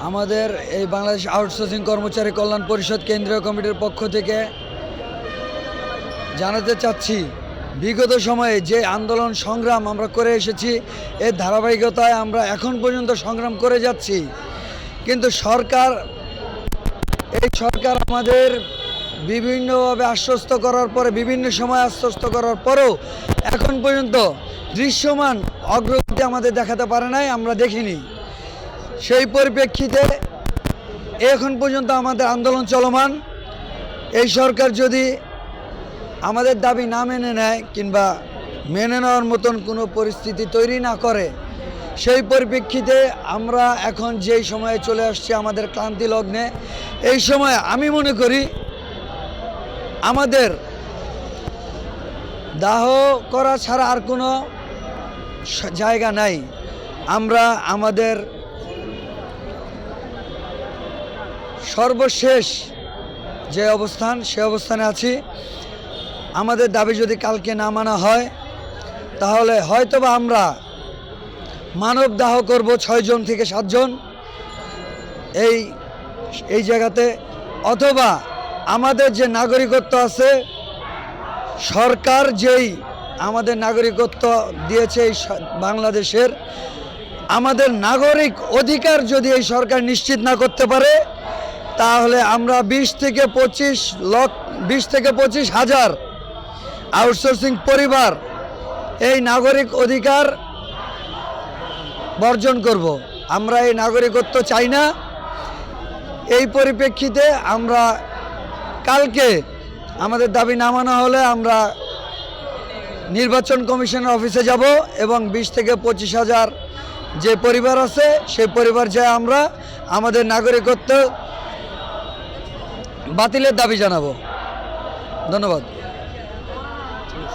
আমাদের এই বাংলাদেশ আউটসোর্সিং কর্মচারী কল্যাণ পরিষদ কেন্দ্রীয় কমিটির পক্ষ থেকে জানাতে চাচ্ছি, বিগত সময়ে যে আন্দোলন সংগ্রাম আমরা করে এসেছি এর ধারাবাহিকতায় আমরা এখন পর্যন্ত সংগ্রাম করে যাচ্ছি। কিন্তু সরকার আমাদের বিভিন্নভাবে আশ্বস্ত করার পরে, বিভিন্ন সময় আশ্বস্ত করার পরেও এখন পর্যন্ত দৃশ্যমান অগ্রগতি আমাদের দেখাতে পারে নাই, আমরা দেখিনি। সেই পরিপ্রেক্ষিতে এখন পর্যন্ত আমাদের আন্দোলন চলমান। এই সরকার যদি আমাদের দাবি না মেনে নেয় কিংবা মেনে নেওয়ার মতন কোনো পরিস্থিতি তৈরি না করে, সেই পরিপ্রেক্ষিতে আমরা এখন যেই সময়ে চলে আসছি আমাদের ক্লান্তি লগ্নে, এই সময় আমি মনে করি আমাদের দাহ করা ছাড়া আর কোনো জায়গা নাই। আমরা আমাদের সর্বশেষ যে অবস্থান, সে অবস্থানে আছি। আমাদের দাবি যদি কালকে না মানা হয় তাহলে হয়তোবা আমরা মানব দাহ করব 6 জন থেকে 7 জন এই জায়গাতে, অথবা আমাদের যে নাগরিকত্ব আছে, সরকার যেই আমাদের নাগরিকত্ব দিয়েছে এই বাংলাদেশের, আমাদের নাগরিক অধিকার যদি এই সরকার নিশ্চিত না করতে পারে তাহলে আমরা 20 থেকে 25 হাজার আউটসোর্সিং পরিবার এই নাগরিক অধিকার বর্জন করব। আমরা এই নাগরিকত্ব চাই না। এই পরিপ্রেক্ষিতে আমরা কালকে আমাদের দাবি না মানা হলে আমরা নির্বাচন কমিশনের অফিসে যাব এবং 20 থেকে 25 হাজার যে পরিবার আছে সেই পরিবার যায় আমরা আমাদের নাগরিকত্ব বাতিলের দাবি জানাবো। ধন্যবাদ।